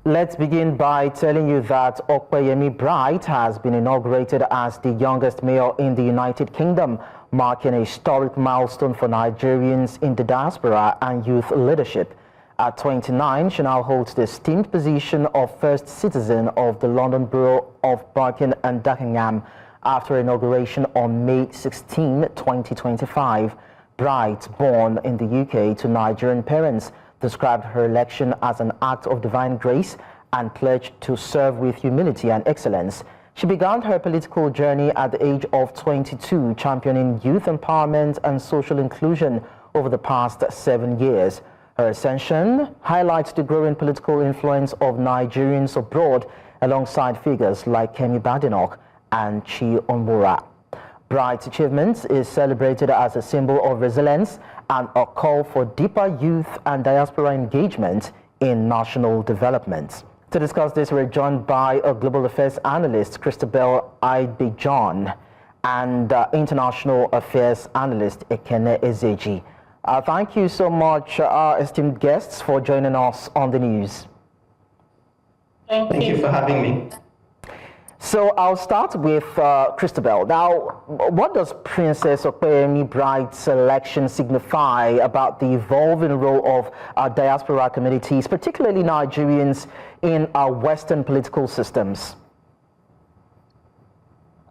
Let's begin by telling you that Okpeyemi Bright has been inaugurated as the youngest mayor in the United Kingdom, marking a historic milestone for Nigerians in the diaspora and youth leadership. At 29, she now holds the esteemed position of first citizen of the London Borough of Barking and Dagenham after inauguration on May 16, 2025. Bright, born in the UK to Nigerian parents, described her election as an act of divine grace and pledged to serve with humility and excellence. She began her political journey at the age of 22, championing youth empowerment and social inclusion over the past 7 years. Her ascension highlights the growing political influence of Nigerians abroad alongside figures like Kemi Badenoch and Chi Onwura. Bright's achievement is celebrated as a symbol of resilience and a call for deeper youth and diaspora engagement in national development. To discuss this, we're joined by a global affairs analyst, Christabel Aibejon, and international affairs analyst, Ekene Ezeji. Thank you so much, esteemed guests, for joining us on the news. Thank you for having me. So I'll start with Christabel. Now, what does Princess Okpeyemi Bright's election signify about the evolving role of diaspora communities, particularly Nigerians, in our Western political systems?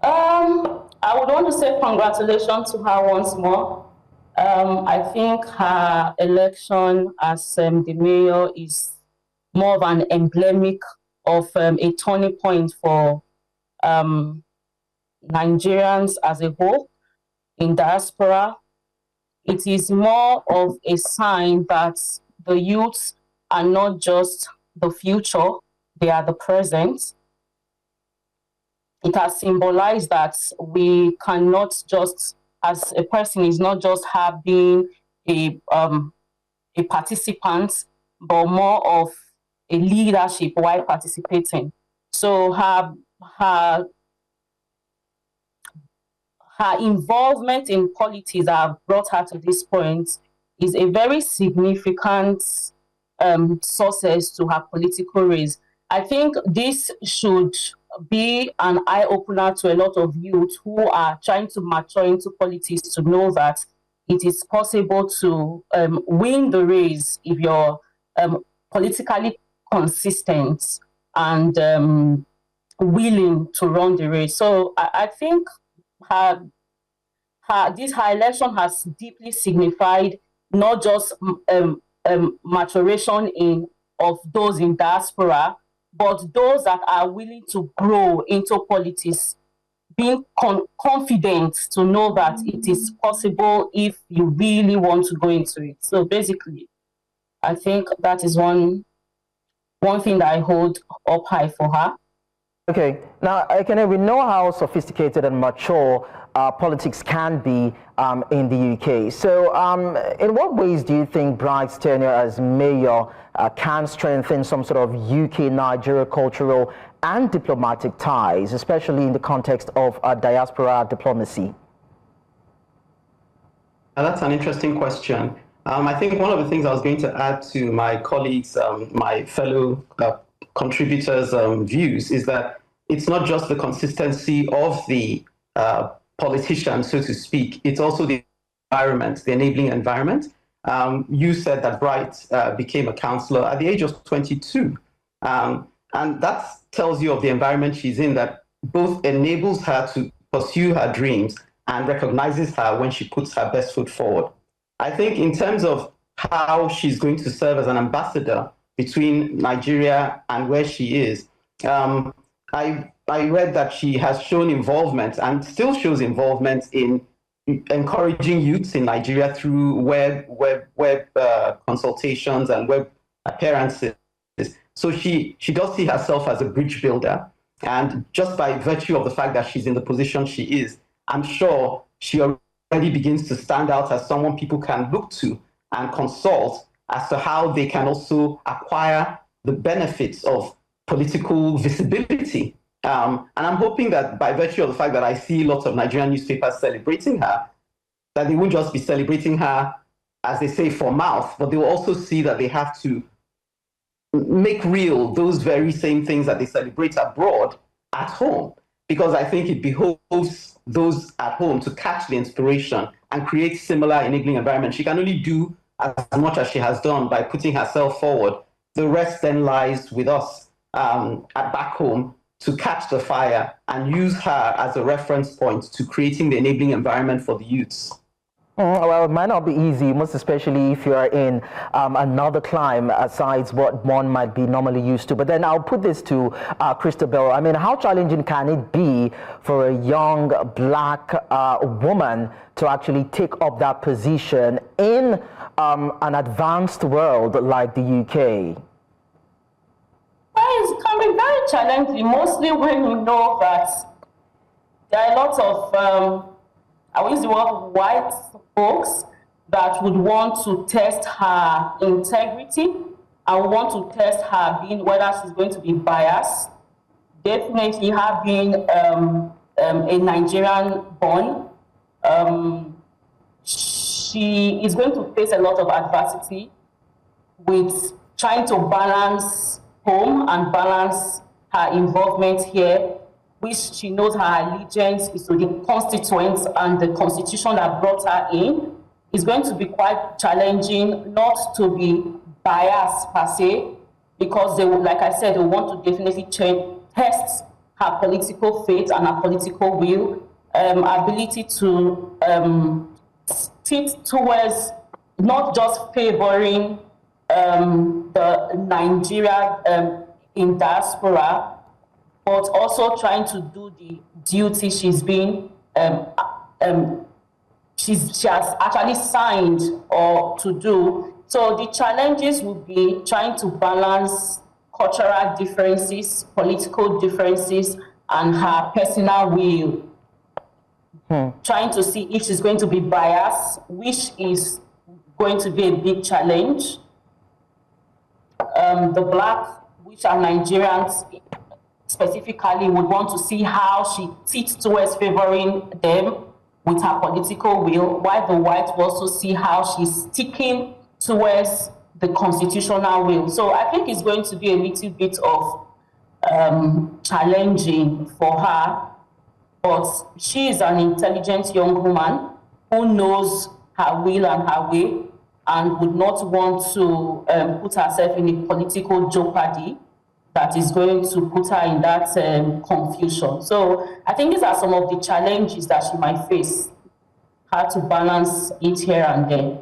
I would want to say congratulations to her once more. I think her election as the mayor is more of an emblemic of a turning point for Nigerians as a whole in diaspora. It is more of a sign that the youth are not just the future, they are the present. It has symbolized that we cannot just, as a person, is not just being a participant, but more of a leadership while participating. So her involvement in politics that have brought her to this point is a very significant success to her political race. I think this should be an eye-opener to a lot of youth who are trying to mature into politics, to know that it is possible to win the race if you're politically consistent and willing to run the race. So I think her election has deeply signified not just maturation of those in diaspora, but those that are willing to grow into politics, being confident to know that it is possible if you really want to go into it. So basically, I think that is one thing that I hold up high for her. Okay, now we know how sophisticated and mature politics can be in the UK. So in what ways do you think Bright's tenure as mayor can strengthen some sort of UK-Nigeria cultural and diplomatic ties, especially in the context of diaspora diplomacy? That's an interesting question. I think one of the things I was going to add to my colleagues, my fellow contributors' views is that it's not just the consistency of the politician, so to speak, it's also the environment, the enabling environment. You said that Bright became a councillor at the age of 22. And that tells you of the environment she's in, that both enables her to pursue her dreams and recognizes her when she puts her best foot forward. I think in terms of how she's going to serve as an ambassador between Nigeria and where she is, I read that she has shown involvement and still shows involvement in encouraging youths in Nigeria through web consultations and web appearances. So she does see herself as a bridge builder. And just by virtue of the fact that she's in the position she is, I'm sure she already begins to stand out as someone people can look to and consult as to how they can also acquire the benefits of political visibility. And I'm hoping that by virtue of the fact that I see lots of Nigerian newspapers celebrating her, that they won't just be celebrating her, as they say, for mouth, but they will also see that they have to make real those very same things that they celebrate abroad at home, because I think it behoves those at home to catch the inspiration and create similar enabling environments. She can only do as much as she has done by putting herself forward. The rest then lies with us at back home to catch the fire and use her as a reference point to creating the enabling environment for the youths. Well, it might not be easy, most especially if you're in another climb aside what one might be normally used to. But then I'll put this to Christabel. I mean, how challenging can it be for a young black woman to actually take up that position in an advanced world like the UK? Well, it can be very challenging, mostly when you know that there are lots of I will use the word white folks that would want to test her integrity and want to test her being, whether she's going to be biased. Definitely her being a Nigerian born, she is going to face a lot of adversity with trying to balance home and balance her involvement here, which she knows her allegiance is to the constituents and the constitution that brought her in, is going to be quite challenging not to be biased per se, because they would, like I said, they want to definitely test her political faith and her political will, ability to sit towards not just favoring the Nigeria in diaspora, but also trying to do the duty she's been, she has actually signed or to do. So the challenges would be trying to balance cultural differences, political differences, and her personal will. Trying to see if she's going to be biased, which is going to be a big challenge. The black, which are Nigerians, specifically would want to see how she sits towards favoring them with her political will, while the white will also see how she's sticking towards the constitutional will. So I think it's going to be a little bit of challenging for her, but she is an intelligent young woman who knows her will and her way and would not want to put herself in a political jeopardy that is going to put her in that confusion. So I think these are some of the challenges that she might face, how to balance it here and there.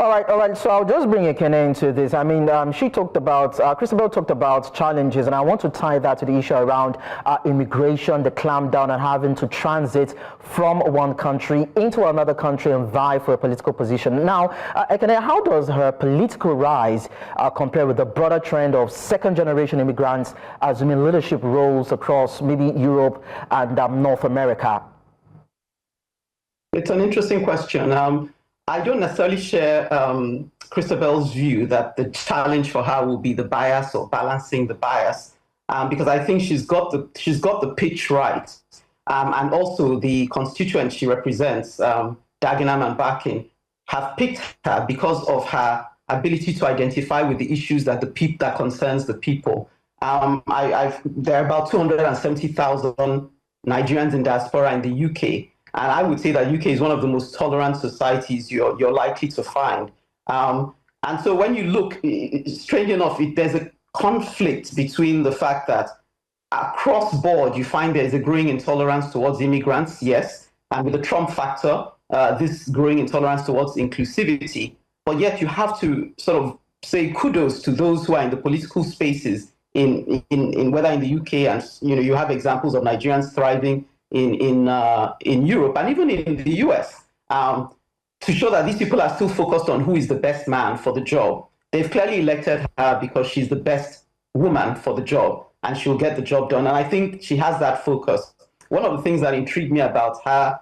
All right. So I'll just bring Ekene into this. I mean, she talked about, Christabel talked about challenges, and I want to tie that to the issue around immigration, the clampdown, and having to transit from one country into another country and vie for a political position. Now, Ekene, how does her political rise compare with the broader trend of second-generation immigrants assuming leadership roles across maybe Europe and North America? It's an interesting question. I don't necessarily share Christabel's view that the challenge for her will be the bias or balancing the bias, because I think she's got the pitch right, and also the constituents she represents, Dagenham and Barking, have picked her because of her ability to identify with the issues that concerns the people. There are about 270,000 Nigerians in diaspora in the UK. And I would say that UK is one of the most tolerant societies you're likely to find. And so when you look, strange enough, there's a conflict between the fact that across board, you find there's a growing intolerance towards immigrants, yes, and with the Trump factor, this growing intolerance towards inclusivity, but yet you have to sort of say kudos to those who are in the political spaces in whether in the UK, and you have examples of Nigerians thriving in Europe and even in the US, to show that these people are still focused on who is the best man for the job. They've clearly elected her because she's the best woman for the job and she'll get the job done. And I think she has that focus. One of the things that intrigued me about her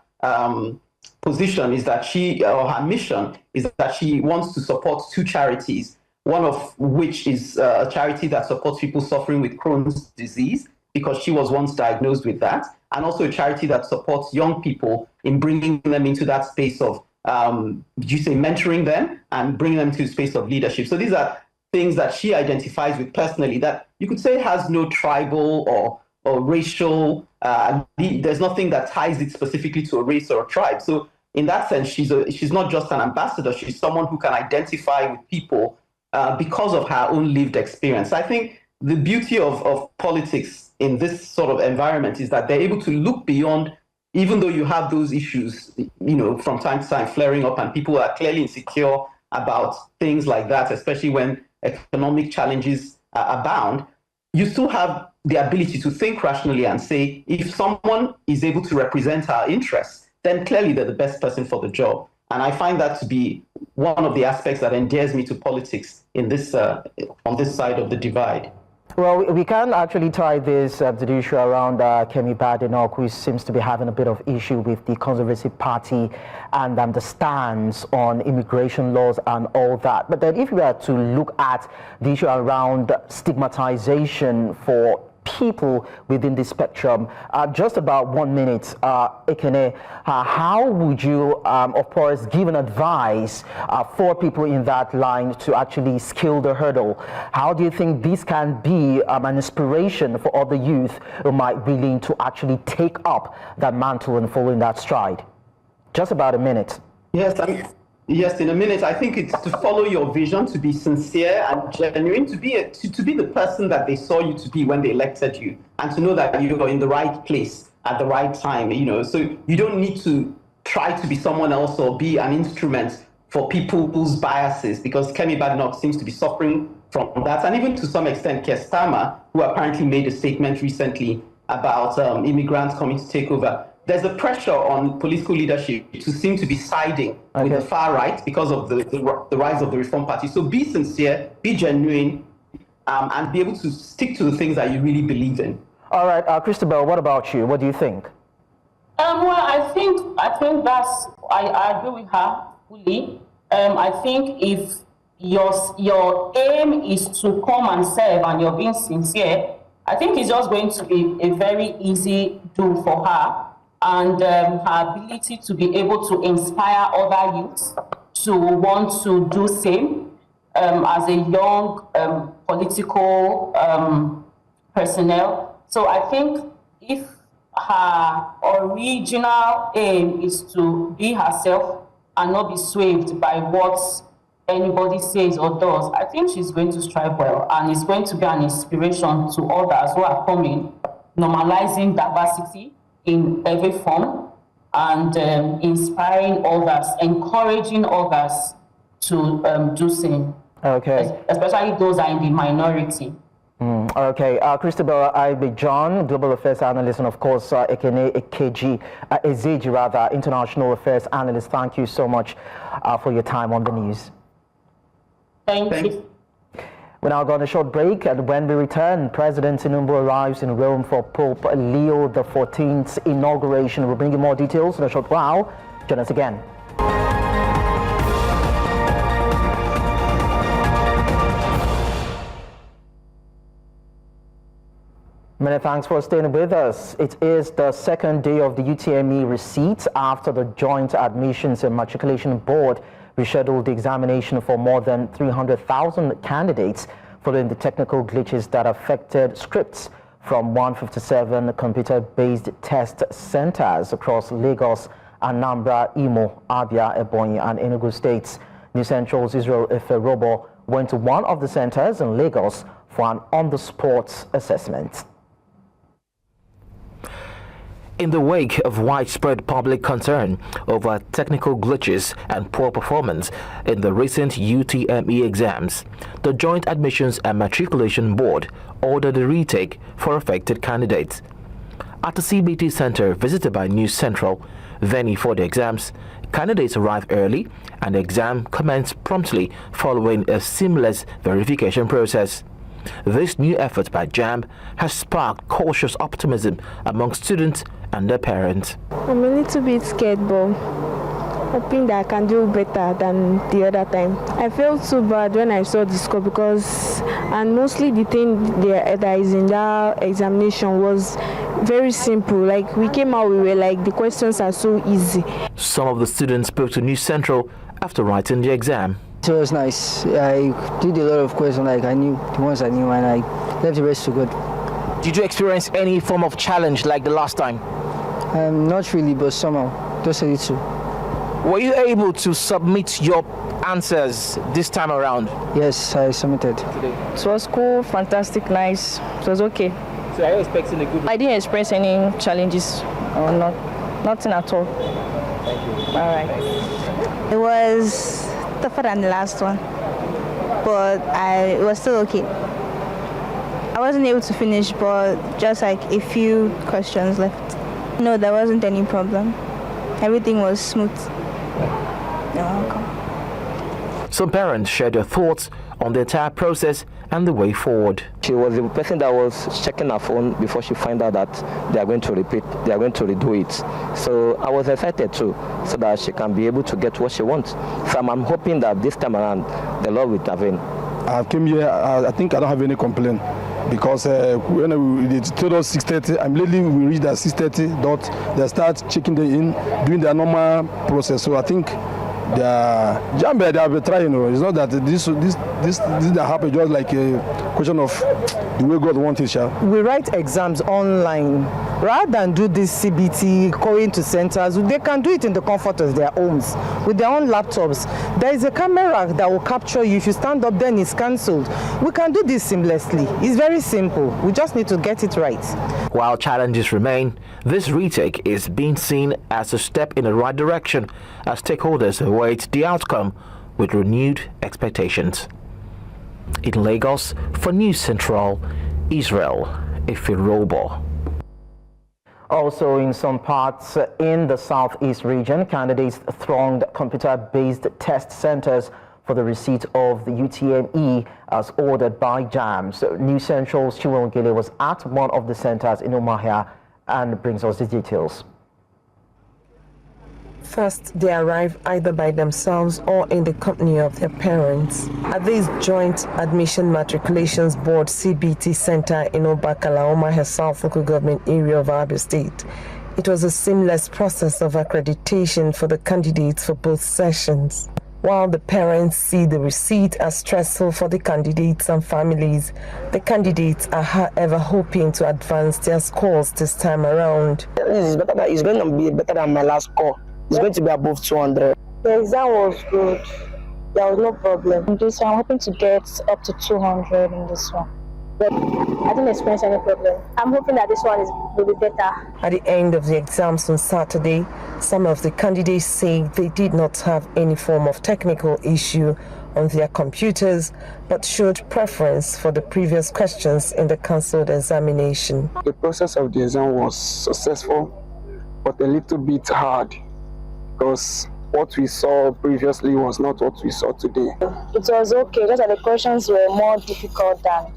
position is that her mission is that she wants to support two charities, one of which is a charity that supports people suffering with Crohn's disease, because she was once diagnosed with that, and also a charity that supports young people in bringing them into that space of, mentoring them and bringing them to a space of leadership. So these are things that she identifies with personally that you could say has no tribal or racial, there's nothing that ties it specifically to a race or a tribe. So in that sense, she's not just an ambassador, she's someone who can identify with people because of her own lived experience. I think the beauty of politics in this sort of environment is that they're able to look beyond, even though you have those issues, from time to time flaring up and people are clearly insecure about things like that, especially when economic challenges abound, you still have the ability to think rationally and say, if someone is able to represent our interests, then clearly they're the best person for the job. And I find that to be one of the aspects that endears me to politics in this on this side of the divide. Well, we can actually tie this to the issue around Kemi Badenoch, who seems to be having a bit of issue with the Conservative Party and the stance on immigration laws and all that. But then if we are to look at the issue around stigmatization for people within the spectrum, just about 1 minute, Ekene, how would you, of course, give an advice for people in that line to actually scale the hurdle? How do you think this can be an inspiration for other youth who might be willing to actually take up that mantle and follow in that stride? Just about a minute. Yes, in a minute. I think it's to follow your vision, to be sincere and genuine, to be the person that they saw you to be when they elected you, and to know that you are in the right place at the right time. So you don't need to try to be someone else or be an instrument for people's biases, because Kemi Badenoch seems to be suffering from that, and even to some extent Kestama, who apparently made a statement recently about immigrants coming to take over. There's a pressure on political leadership to seem to be siding with the far right because of the rise of the Reform Party. So be sincere, be genuine, and be able to stick to the things that you really believe in. All right, Christabel, what about you? What do you think? Well, I think I agree with her fully. I think if your aim is to come and serve and you're being sincere, I think it's just going to be a very easy do for her. And her ability to be able to inspire other youths to want to do same as a young political personnel. So I think if her original aim is to be herself and not be swayed by what anybody says or does, I think she's going to strive well, and it's going to be an inspiration to others who are coming, normalizing diversity in every form, and inspiring others, encouraging others to do same. Okay. Especially those are in the minority. Okay. Christabel John, Global Affairs Analyst, and of course, Ekene Ezeji, International Affairs Analyst. Thank you so much for your time on the news. Thank you. We're now going on a short break, and when we return, President Tinubu arrives in Rome for Pope Leo XIV's inauguration. We'll bring you more details in a short while. Join us again. Many thanks for staying with us. It is the second day of the UTME receipt after the Joint Admissions and Matriculation Board rescheduled the examination for more than 300,000 candidates following the technical glitches that affected scripts from 157 computer-based test centers across Lagos, Anambra, Imo, Abia, Ebonyi, and Enugu states. News Central's Israel Eferobo went to one of the centers in Lagos for an on-the-spot assessment. In the wake of widespread public concern over technical glitches and poor performance in the recent UTME exams, the Joint Admissions and Matriculation Board ordered a retake for affected candidates. At the CBT Center visited by News Central, venue for the exams, candidates arrived early and the exam commenced promptly following a seamless verification process. This new effort by JAMB has sparked cautious optimism among students and their parents. I'm a little bit scared, but hoping that I can do better than the other time. I felt so bad when I saw the score and mostly the thing that is in that examination was very simple. Like we came out, we were like, the questions are so easy. Some of the students spoke to News Central after writing the exam. It was nice. I did a lot of questions, like I knew the ones I knew, and I left the rest to God. Did you experience any form of challenge like the last time? Not really, but somehow, just a little. Were you able to submit your answers this time around? Yes, I submitted. It was cool, fantastic, nice. It was okay. So are you expecting a good? I didn't experience any challenges or nothing at all. Thank you. All right. It was tougher than the last one, but it was still okay. I wasn't able to finish, but just like a few questions left. No, there wasn't any problem. Everything was smooth. You're welcome. Some parents shared their thoughts on the entire process and the way forward. She was the person that was checking her phone before she found out that they are going to redo it. So I was excited too, so that she can be able to get what she wants. So I'm hoping that this time around, the Lord will intervene. I came here, I think I don't have any complaint, because when they told us 6:30, immediately we reached at 6:30, they start checking them in, doing their normal process. So I think they are trying. It's not that this that happened just like a question of the way God wants it. We write exams online rather than do this CBT going to centers. They can do it in the comfort of their homes with their own laptops. There is a camera that will capture you. If you stand up, then it's cancelled. We can do this seamlessly. It's very simple. We just need to get it right. While challenges remain, this retake is being seen as a step in the right direction as stakeholders await the outcome with renewed expectations. In Lagos, for News Central, Israel Ifirobo. Also, in some parts in the southeast region, candidates thronged computer-based test centers for the receipt of the UTME as ordered by JAMB. So News Central's Chiwongele was at one of the centers in Umuahia and brings us the details. First, they arrive either by themselves or in the company of their parents. At this Joint Admission Matriculations Board CBT Center in Obakala, Umuahia South Local Government Area of Abia State, it was a seamless process of accreditation for the candidates for both sessions. While the parents see the receipt as stressful for the candidates and families, the candidates are however hoping to advance their scores this time around. It's going to be better than my last score. It's going to be above 200. The exam was good. There was no problem. In this one, I'm hoping to get up to 200 in this one. But I didn't experience any problem. I'm hoping that this one will be better. At the end of the exams on Saturday, some of the candidates say they did not have any form of technical issue on their computers, but showed preference for the previous questions in the cancelled examination. The process of the exam was successful, but a little bit hard, because what we saw previously was not what we saw today. It was okay, just that the questions were more difficult than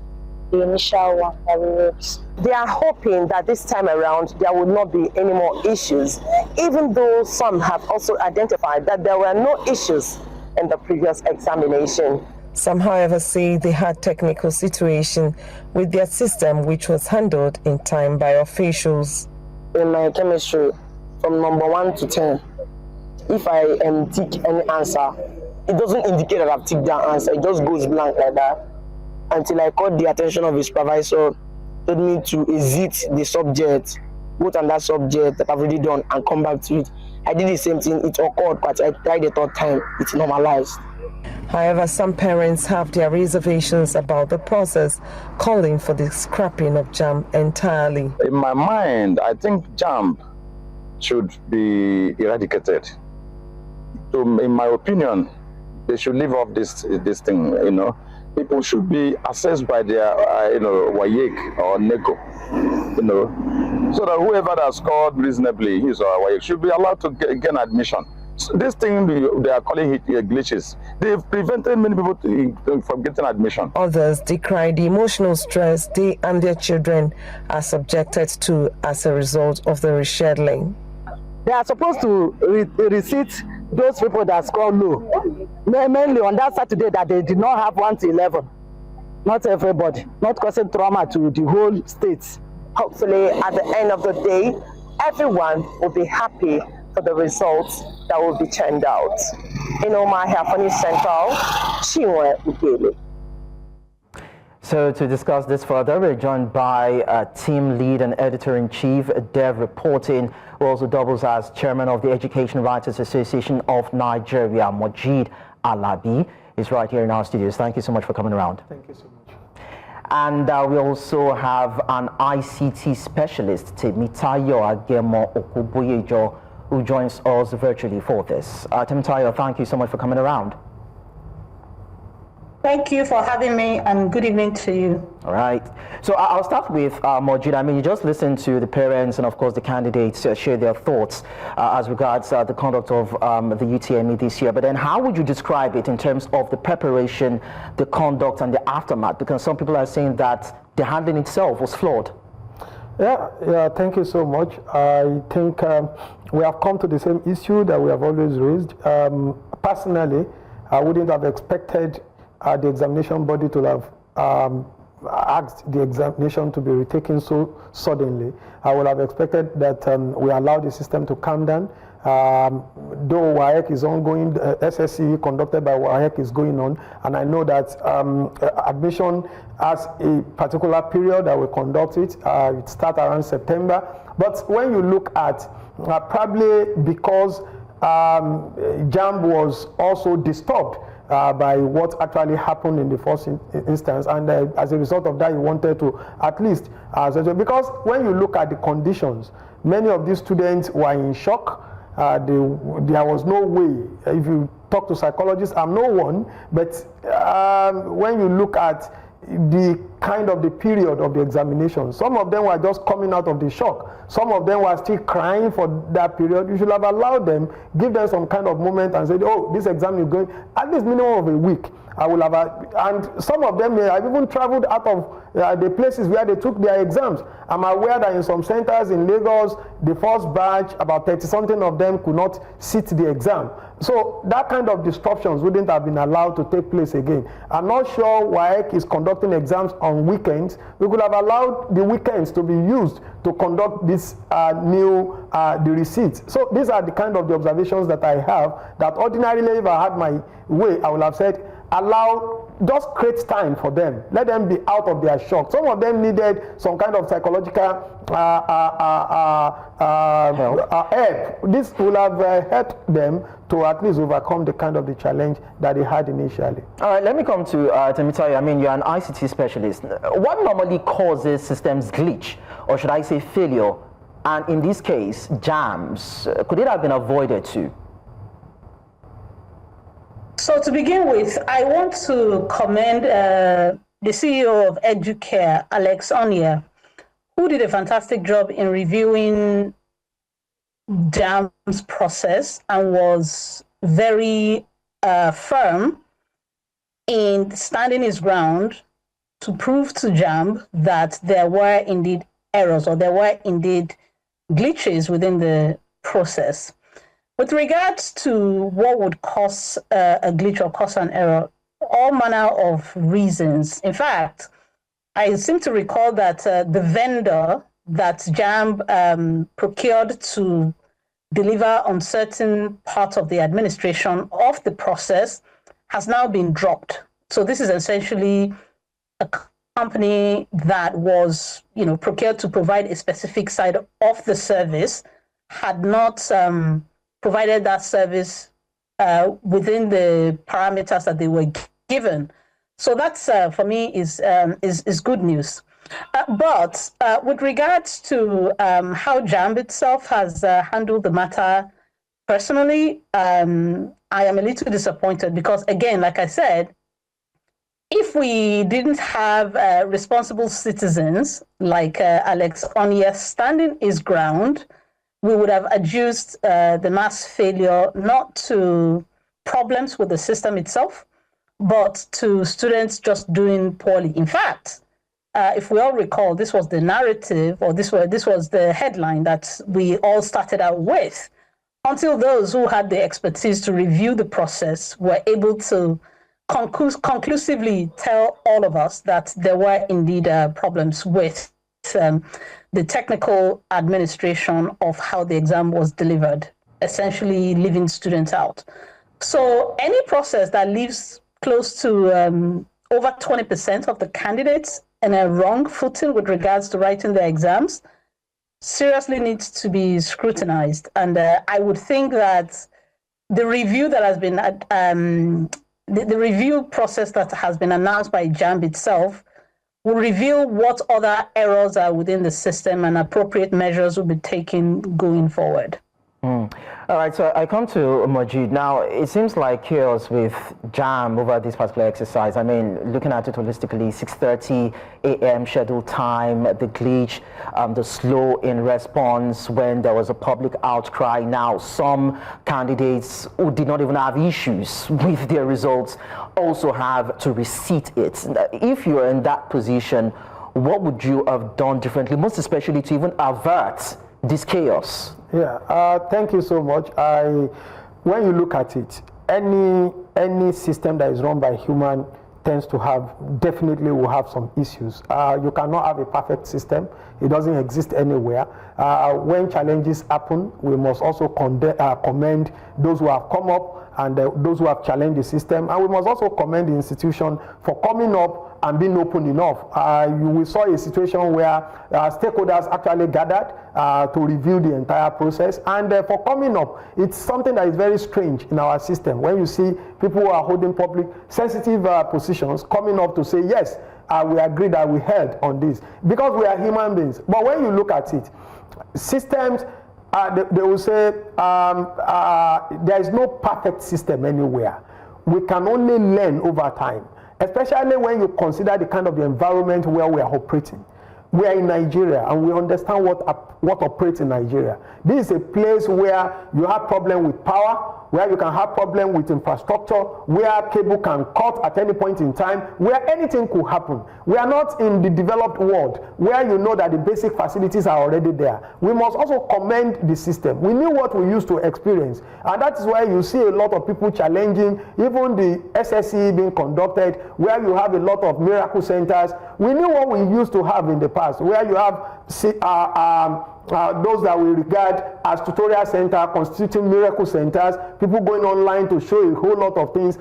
the initial one that we wrote. They are hoping that this time around there will not be any more issues, even though some have also identified that there were no issues in the previous examination. Some, however, say they had technical situation with their system, which was handled in time by officials. In my chemistry, from number 1 to 10, if I tick any answer, it doesn't indicate that I've ticked that answer. It just goes blank like that, until I caught the attention of the supervisor, told me to exit the subject, put on that subject that I've already done, and come back to it. I did the same thing. It occurred, but I tried the third time. It's normalized. However, some parents have their reservations about the process, calling for the scrapping of JAMB entirely. In my mind, I think JAMB should be eradicated. So, in my opinion, they should leave off this thing. People should be assessed by their, WAEC or NECO, so that whoever that scored reasonably, his or WAEC, should be allowed to gain admission. So this thing they are calling it glitches. They've prevented many people from getting admission. Others decry the emotional stress they and their children are subjected to as a result of the rescheduling. They are supposed to receipt those people that score low, mainly on that Saturday that they did not have 1 to 11. Not everybody, not causing trauma to the whole state. Hopefully, at the end of the day, everyone will be happy for the results that will be turned out. In Omaha News Central, Chinwe Ukele. So to discuss this further, we're joined by team lead and editor-in-chief, Dev Reporting, who also doubles as chairman of the Education Writers Association of Nigeria, Mojid Alabi. Is right here in our studios. Thank you so much for coming around. Thank you so much. And we also have an ICT specialist, Temitayo Agemo Okuboyejo, who joins us virtually for this. Temitayo, thank you so much for coming around. Thank you for having me, and good evening to you. All right. So I'll start with Mojid. I mean, you just listened to the parents and, of course, the candidates share their thoughts as regards the conduct of the UTME this year. But then how would you describe it in terms of the preparation, the conduct, and the aftermath? Because some people are saying that the handling itself was flawed. Yeah, thank you so much. I think we have come to the same issue that we have always raised. Personally, I wouldn't have expected the examination body to have asked the examination to be retaken so suddenly. I would have expected that we allow the system to calm down. Though WAEC is ongoing, SSE conducted by WAEC is going on, and I know that admission has a particular period that we conduct it. It starts around September. But when you look at probably because JAMB was also disturbed by what actually happened in the first instance, and as a result of that, he wanted to at least because when you look at the conditions, many of these students were in shock. There was no way. If you talk to psychologists, I'm no one, but when you look at the kind of the period of the examination, some of them were just coming out of the shock. Some of them were still crying for that period. You should have allowed them, give them some kind of moment and said, oh, this exam is going at least minimum of a week. I will have and some of them may have even traveled out of the places where they took their exams. I'm aware that in some centers in Lagos, the first batch, about 30-something of them could not sit the exam. So that kind of disruptions wouldn't have been allowed to take place again. I'm not sure WAEC is conducting exams on weekends. We could have allowed the weekends to be used to conduct this the receipts. So these are the kind of the observations that I have, that ordinarily if I had my way, I would have said, just create time for them. Let them be out of their shock. Some of them needed some kind of psychological help. This will have helped them to at least overcome the kind of the challenge that they had initially. All right, let me come to Temitayo. I mean, you're an ICT specialist. What normally causes systems glitch, or should I say failure? And in this case, jams, could it have been avoided too? So to begin with, I want to commend the CEO of Educare, Alex Onya, who did a fantastic job in reviewing JAMB's process and was very firm in standing his ground to prove to JAMB that there were indeed errors, or there were indeed glitches within the process. With regards to what would cause a glitch or cause an error, all manner of reasons. In fact, I seem to recall that the vendor that JAMB procured to deliver on certain parts of the administration of the process has now been dropped. So this is essentially a company that was, procured to provide a specific side of the service, had not provided that service within the parameters that they were given. So that's for me is good news. But with regards to how JAMB itself has handled the matter, personally, I am a little disappointed because, again, like I said, if we didn't have responsible citizens like Alex Onya standing his ground, we would have adduced the mass failure not to problems with the system itself, but to students just doing poorly. In fact, if we all recall, this was the narrative, or this was the headline that we all started out with, until those who had the expertise to review the process were able to conclusively tell all of us that there were indeed problems with the technical administration of how the exam was delivered. essentially leaving students out. So any process that leaves close to over 20% of the candidates in a wrong footing with regards to writing their exams seriously needs to be scrutinized. And I would think that the review that has been, the review process that has been announced by JAMB itself will reveal what other errors are within the system and appropriate measures will be taken going forward. All right, so I come to Majid. Now, it seems like chaos with JAMB over this particular exercise. I mean, looking at it holistically, 6:30 a.m. scheduled time, the glitch, the slow in response when there was a public outcry. Now, some candidates who did not even have issues with their results also have to reseat it. If you're in that position, what would you have done differently, most especially to even avert this chaos? Yeah, thank you so much. When you look at it, any system that is run by human tends to definitely will have some issues. You cannot have a perfect system. It doesn't exist anywhere. When challenges happen, we must also commend those who have come up and those who have challenged the system. And we must also commend the institution for coming up and being open enough. We saw a situation where stakeholders actually gathered to review the entire process, and for coming up, it's something that is very strange in our system. When you see people who are holding public sensitive positions coming up to say, yes, we agree that we held on this, because we are human beings. But when you look at it, systems, they will say there is no perfect system anywhere. We can only learn over time, especially when you consider the kind of the environment where we are operating. We are in Nigeria, and we understand what operates in Nigeria. This is a place where you have problem with power, where you can have problem with infrastructure, where cable can cut at any point in time, where anything could happen. We are not in the developed world, where you know that the basic facilities are already there. We must also commend the system. We knew what we used to experience, and that is why you see a lot of people challenging, even the SSE being conducted, where you have a lot of miracle centers. We knew what we used to have in the past, where you have those that we regard as tutorial centers, constituting miracle centers, people going online to show a whole lot of things.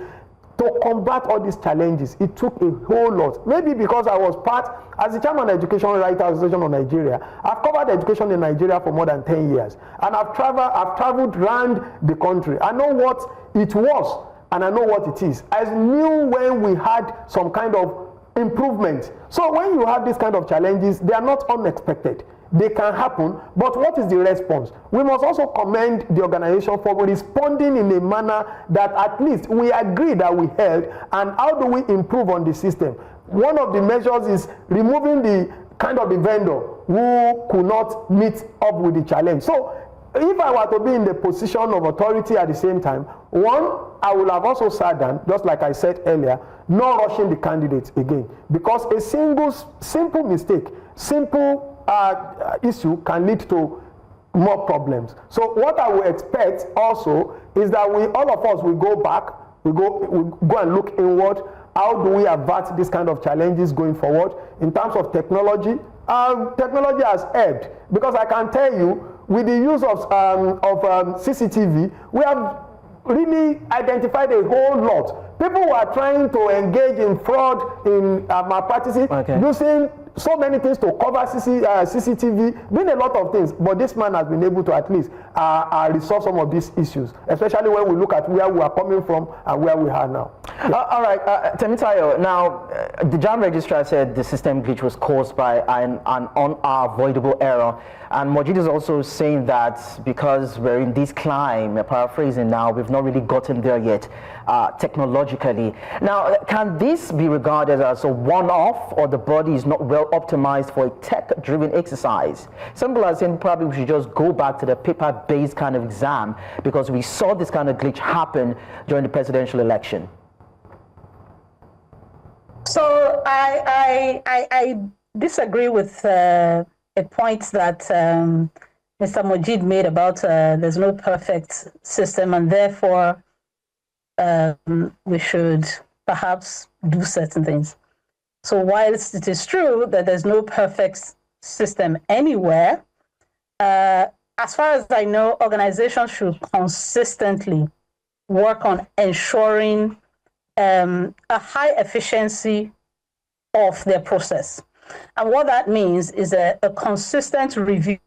To combat all these challenges, it took a whole lot. Maybe because I was part, as the chairman of Education Writers Association of Nigeria, I've covered education in Nigeria for more than 10 years. And I've traveled around the country. I know what it was, and I know what it is. I knew when we had some kind of improvement. So when you have these kind of challenges, they are not unexpected. They can happen, but what is the response? We must also commend the organization for responding in a manner that at least we agree that we held, and how do we improve on the system? One of the measures is removing the kind of the vendor who could not meet up with the challenge. So if I were to be in the position of authority at the same time, one, I will have also sat down, just like I said earlier, not rushing the candidates again, because a simple mistake, simple issue can lead to more problems. So what I would expect also is that all of us will go back, we go and look inward. How do we avert this kind of challenges going forward? In terms of technology, technology has helped, because I can tell you, with the use of CCTV, we have really identified a whole lot. People who are trying to engage in fraud in malpractices, using so many things to cover CCTV, doing a lot of things. But this man has been able to at least resolve some of these issues, especially when we look at where we are coming from and where we are now. Yeah. All right, Temitayo, now the JAMB registrar said the system glitch was caused by an unavoidable error. And Majid is also saying that because we're in this climb, paraphrasing now, we've not really gotten there yet technologically. Now, can this be regarded as a one-off, or the body is not well optimized for a tech-driven exercise? Some people are saying probably we should just go back to the paper-based kind of exam, because we saw this kind of glitch happen during the presidential election. So I disagree with a point that Mr. Majid made about there's no perfect system, and therefore we should perhaps do certain things. So whilst it is true that there's no perfect system anywhere, as far as I know, organizations should consistently work on ensuring a high efficiency of their process. And what that means is a consistent review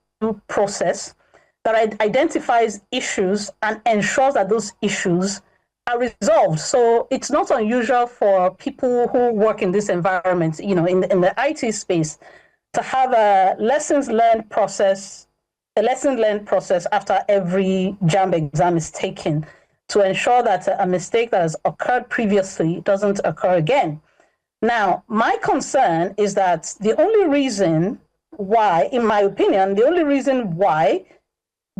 process that identifies issues and ensures that those issues are resolved. So it's not unusual for people who work in this environment, in the IT space, to have a lessons learned process after every JAMB exam is taken to ensure that a mistake that has occurred previously doesn't occur again. Now, my concern is that the only reason why, in my opinion,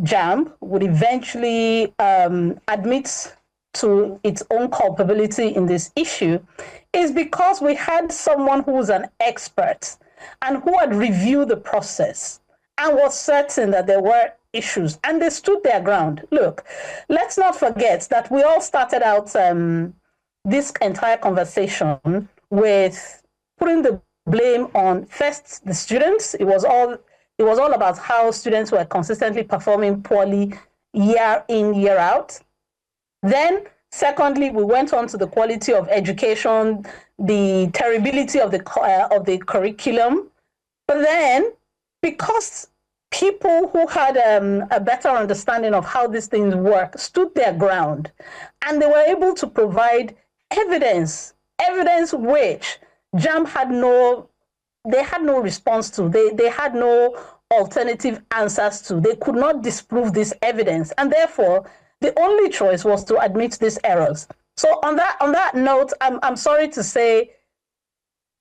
JAMB would eventually admit to its own culpability in this issue is because we had someone who was an expert and who had reviewed the process and was certain that there were issues, and they stood their ground. Look, let's not forget that we all started out this entire conversation with putting the blame on first the students. It was all about how students were consistently performing poorly year in, year out. Then, secondly, we went on to the quality of education, the terribility of the curriculum. But then, because people who had a better understanding of how these things work stood their ground, and they were able to provide evidence which JAMB had no response to. They had no alternative answers to. They could not disprove this evidence, and therefore the only choice was to admit these errors. So on that note, I'm sorry to say,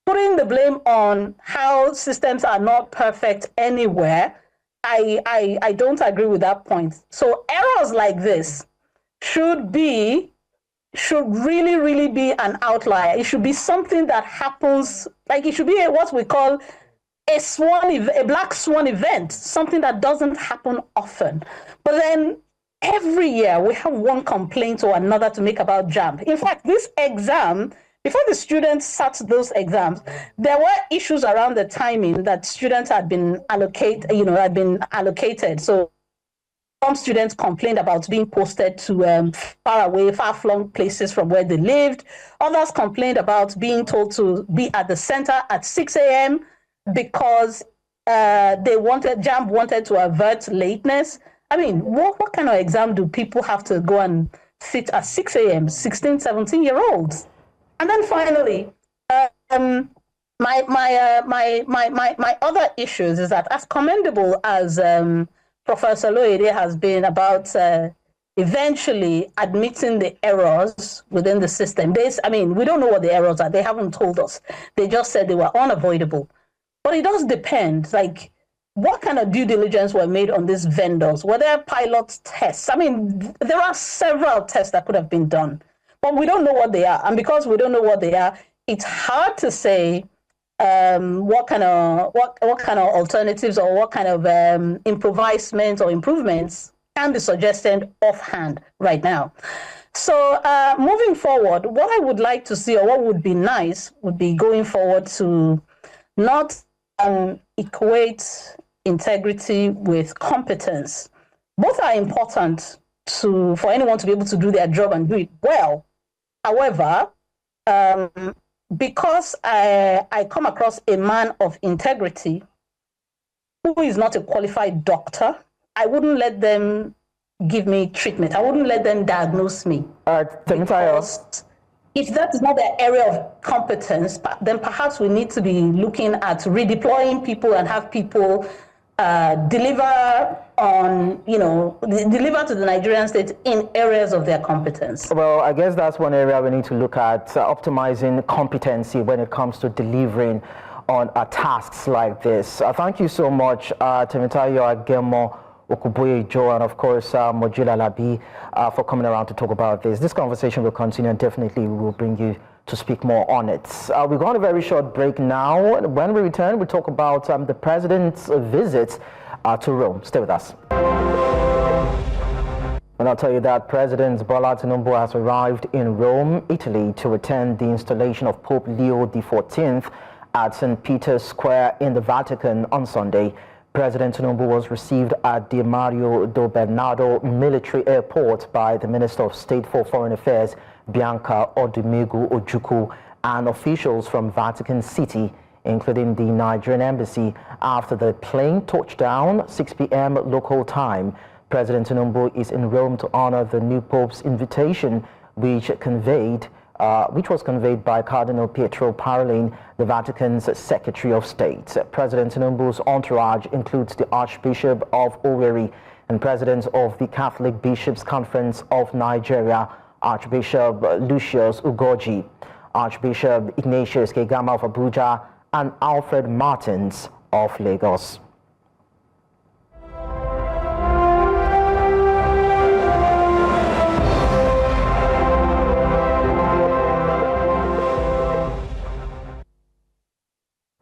putting the blame on how systems are not perfect anywhere, I don't agree with that point. So errors like this should really be an outlier. It should be something that happens, like it should be what we call a black swan event, something that doesn't happen often. But then every year we have one complaint or another to make about JAMB. In fact, this exam, before the students sat those exams, there were issues around the timing that students had been allocated. So some students complained about being posted to far-flung places from where they lived. Others complained about being told to be at the center at 6 a.m. because JAMB wanted to avert lateness. I mean, what kind of exam do people have to go and sit at 6 a.m., 16, 17-year-olds? And then finally, my other issues is that as commendable as Professor Loede has been about eventually admitting the errors within the system. We don't know what the errors are. They haven't told us. They just said they were unavoidable. But it does depend, like, what kind of due diligence were made on these vendors? Were there pilot tests? I mean, there are several tests that could have been done, but we don't know what they are. And because we don't know what they are, it's hard to say what kind of alternatives or what kind of improvisements or improvements can be suggested offhand right now. So moving forward, what I would like to see, or what would be nice, would be going forward to not equate integrity with competence. Both are important for anyone to be able to do their job and do it well. However, because I come across a man of integrity who is not a qualified doctor, I wouldn't let them give me treatment. I wouldn't let them diagnose me. Because if that is not their area of competence, then perhaps we need to be looking at redeploying people and have people deliver to the Nigerian state in areas of their competence. Well, I guess that's one area we need to look at, optimizing competency when it comes to delivering on tasks like this. Thank you so much, Temitayo Agemo Okuboye-Joe, and of course Mojila Labi, for coming around to talk about this. This conversation will continue, and definitely we will bring you to speak more on it. We're going on a very short break now. When we return, we'll talk about the president's visit to Rome. Stay with us. And I'll tell you that President Bola Tinubu has arrived in Rome, Italy, to attend the installation of Pope Leo XIV at St. Peter's Square in the Vatican on Sunday. President Tinubu was received at the Mario do Bernardo Military Airport by the Minister of State for Foreign Affairs, Bianca Odumegu Ojukwu, and officials from Vatican City, including the Nigerian Embassy, after the plane touched down 6 p.m. local time. President Tinubu is in Rome to honor the new Pope's invitation, which was conveyed by Cardinal Pietro Parolin, the Vatican's Secretary of State. President Tinubu's entourage includes the Archbishop of Owerri and President of the Catholic Bishops' Conference of Nigeria, Archbishop Lucius Ugoji, Archbishop Ignatius Kegama of Abuja, and Alfred Martins of Lagos.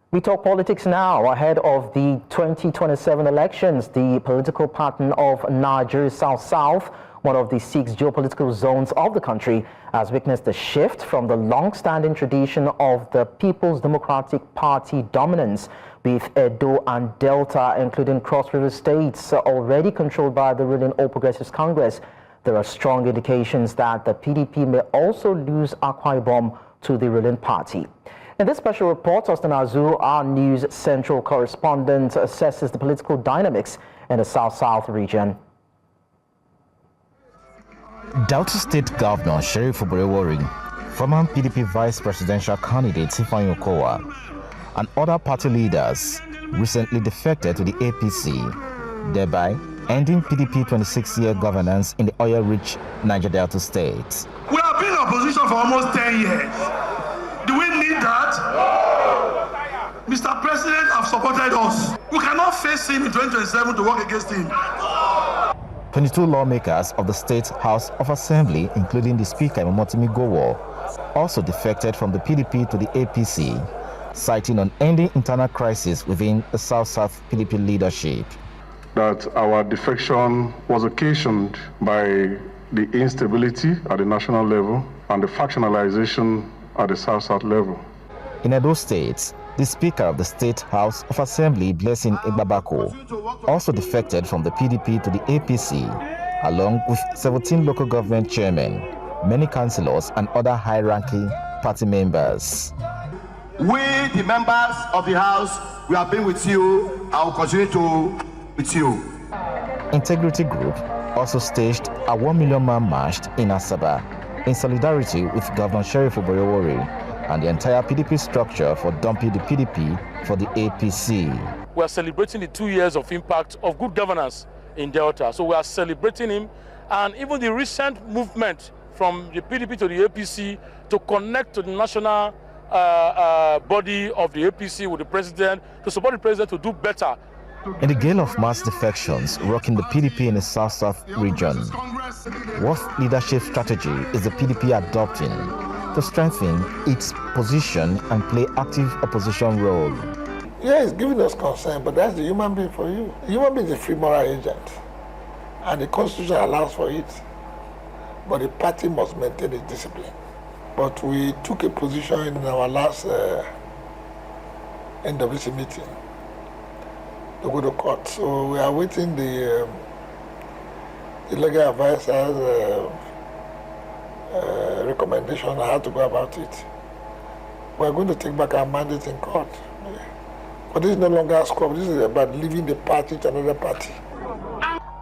We talk politics now. Ahead of the 2027 elections, the political pattern of Nigeria's South-South, one of the 6 geopolitical zones of the country, has witnessed a shift from the long-standing tradition of the People's Democratic Party dominance, with Edo and Delta, including Cross River states, already controlled by the ruling All Progressives Congress. There are strong indications that the PDP may also lose Akwa Ibom to the ruling party. In this special report, Austin Azu, our news central correspondent, assesses the political dynamics in the South-South region. Delta State Governor Sheriff Oborewori, former PDP Vice Presidential candidate Ifeanyi Okowa, and other party leaders recently defected to the APC, thereby ending PDP 26-year governance in the oil-rich Niger Delta State. We have been in opposition for almost 10 years. Do we need that? Mr. President have supported us. We cannot face him in 2027 to work against him. 22 lawmakers of the State House of Assembly, including the Speaker Imomotimi Gowo, also defected from the PDP to the APC, citing on ending internal crisis within the South-South PDP leadership. That our defection was occasioned by the instability at the national level and the factionalization at the South-South level. In Edo State, the Speaker of the State House of Assembly, Blessing Igbabako, also defected from the PDP to the APC, along with 17 local government chairmen, many councillors, and other high-ranking party members. We, the members of the House, we have been with you and will continue to with you. Integrity Group also staged a 1 million man march in Asaba in solidarity with Governor Sheriff Oborewori and the entire PDP structure for dumping the PDP for the APC. We are celebrating the 2 years of impact of good governance in Delta. So we are celebrating him, and even the recent movement from the PDP to the APC to connect to the national body of the APC with the president, to support the president to do better. In the gale of mass defections rocking the PDP in the South-South region, what leadership strategy is the PDP adopting to strengthen its position and play active opposition role? Yeah, it's giving us concern, but that's the human being for you. The human being is a free moral agent, and the Constitution allows for it. But the party must maintain its discipline. But we took a position in our last NWC meeting to go to court. So we are waiting the legal advisor's recommendation on how to go about it. We are going to take back our mandate in court. But this is no longer a scope. This is about leaving the party to another party.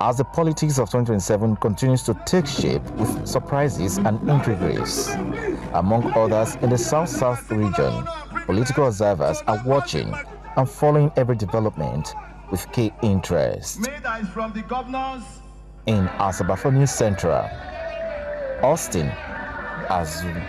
As the politics of 2027 continues to take shape with surprises and intrigues, among others in the South-South region, political observers are watching and following every development with keen interest. In Asaba for News Central, Austin Azu.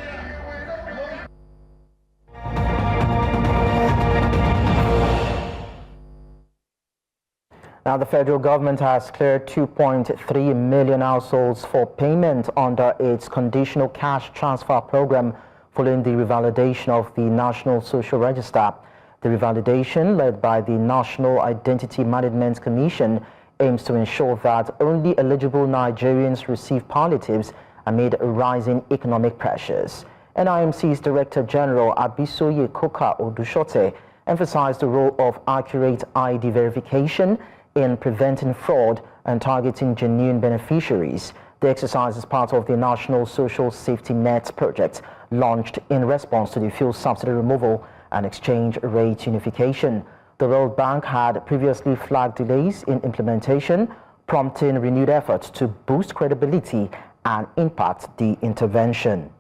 Now, the federal government has cleared 2.3 million households for payment under its conditional cash transfer program following the revalidation of the National Social Register. The revalidation, led by the National Identity Management Commission, aims to ensure that only eligible Nigerians receive palliatives amid rising economic pressures. NIMC's Director General Abisoye Koka Odushote emphasized the role of accurate ID verification in preventing fraud and targeting genuine beneficiaries. The exercise is part of the National Social Safety Net project launched in response to the fuel subsidy removal and exchange rate unification. The World Bank had previously flagged delays in implementation, prompting renewed efforts to boost credibility and impact the intervention.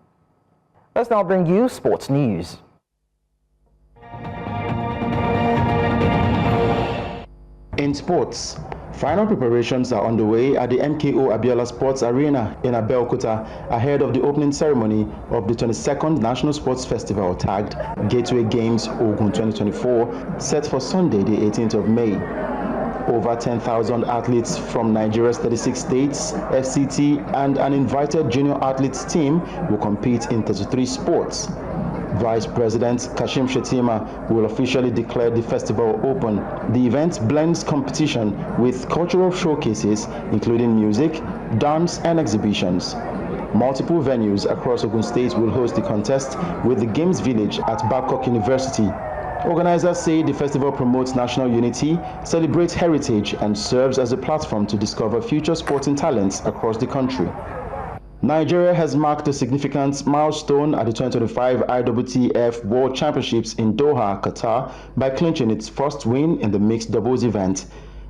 Let's now bring you sports news. In sports, final preparations are underway at the MKO Abiola Sports Arena in Abeokuta ahead of the opening ceremony of the 22nd National Sports Festival tagged Gateway Games Ogun 2024, set for Sunday, the 18th of May. Over 10,000 athletes from Nigeria's 36 states, FCT, and an invited junior athletes team will compete in 33 sports. Vice President Kashim Shettima will officially declare the festival open. The event blends competition with cultural showcases, including music, dance, and exhibitions. Multiple venues across Ogun State will host the contest, with the Games Village at Babcock University. Organizers say the festival promotes national unity, celebrates heritage, and serves as a platform to discover future sporting talents across the country. Nigeria has marked a significant milestone at the 2025 IWTF World Championships in Doha, Qatar, by clinching its first win in the mixed doubles event.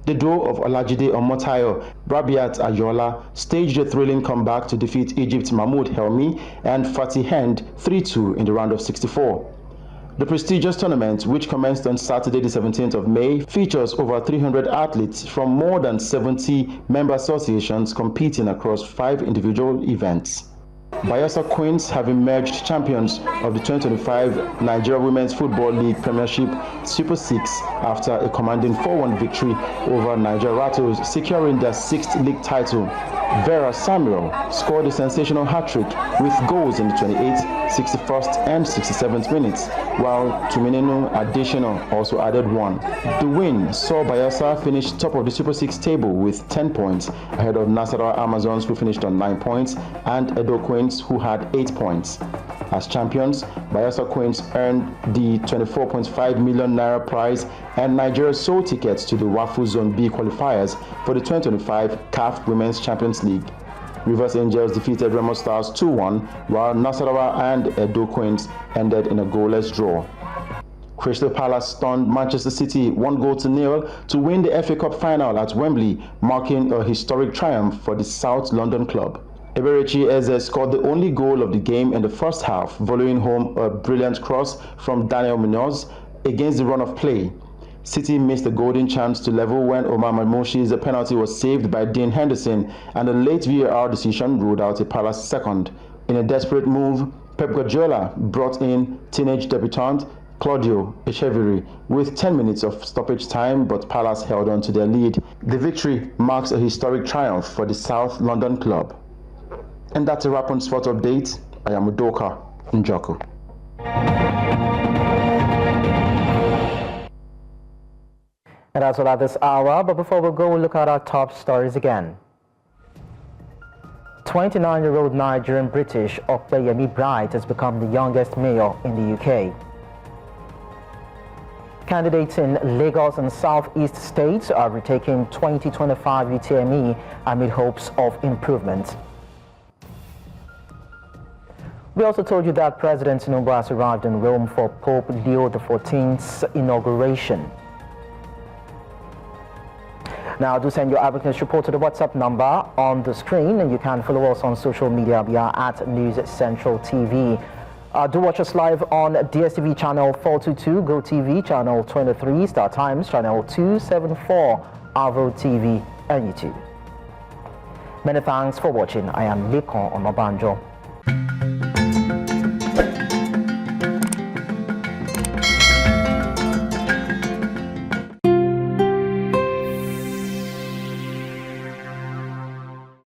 The duo of Olajide Omotayo, Rabiat Ayola staged a thrilling comeback to defeat Egypt's Mahmoud Helmi and Fatih Hend 3-2 in the round of 64. The prestigious tournament, which commenced on Saturday the 17th of May, features over 300 athletes from more than 70 member associations competing across 5 individual events. Bayelsa Queens have emerged champions of the 2025 Nigeria Women's Football League Premiership Super 6 after a commanding 4-1 victory over Niger Rattles, securing their 6th league title. Vera Samuel scored a sensational hat-trick with goals in the 28th, 61st and 67th minutes, while Tuminenu Additional also added one. The win saw Bayelsa finish top of the Super 6 table with 10 points, ahead of Nasarawa Amazons, who finished on 9 points, and Edo Queens, who had 8 points. As champions, Bayelsa Queens earned the 24.5 million naira prize and Nigeria's sole tickets to the WAFU Zone B qualifiers for the 2025 CAF Women's Champions League. Rivers Angels defeated Remo Stars 2-1, while Nasarawa and Edo Queens ended in a goalless draw. Crystal Palace stunned Manchester City 1-0 to win the FA Cup final at Wembley, marking a historic triumph for the South London club. Eberechi Eze scored the only goal of the game in the first half, volleying home a brilliant cross from Daniel Munoz against the run of play. City missed a golden chance to level when Omar Mamoshi's penalty was saved by Dean Henderson, and a late VAR decision ruled out a Palace second. In a desperate move, Pep Guardiola brought in teenage debutant Claudio Echeverri with 10 minutes of stoppage time, but Palace held on to their lead. The victory marks a historic triumph for the South London club. And that's a wrap on Sport Update. I am Udoka Njoku. And that's all at this hour, but before we go, we'll look at our top stories again. 29-year-old Nigerian British Opeyemi Bright has become the youngest mayor in the UK. Candidates in Lagos and Southeast states are retaking 2025 UTME amid hopes of improvement. We also told you that President Tinubu has arrived in Rome for Pope Leo XIV's inauguration. Now, do send your eyewitness report to the WhatsApp number on the screen, and you can follow us on social media. We are at News Central TV. Do watch us live on DSTV channel 422, GoTV channel 23, Star Times channel 274, Avo TV, and YouTube. Many thanks for watching. I am Lekon Onobanjo.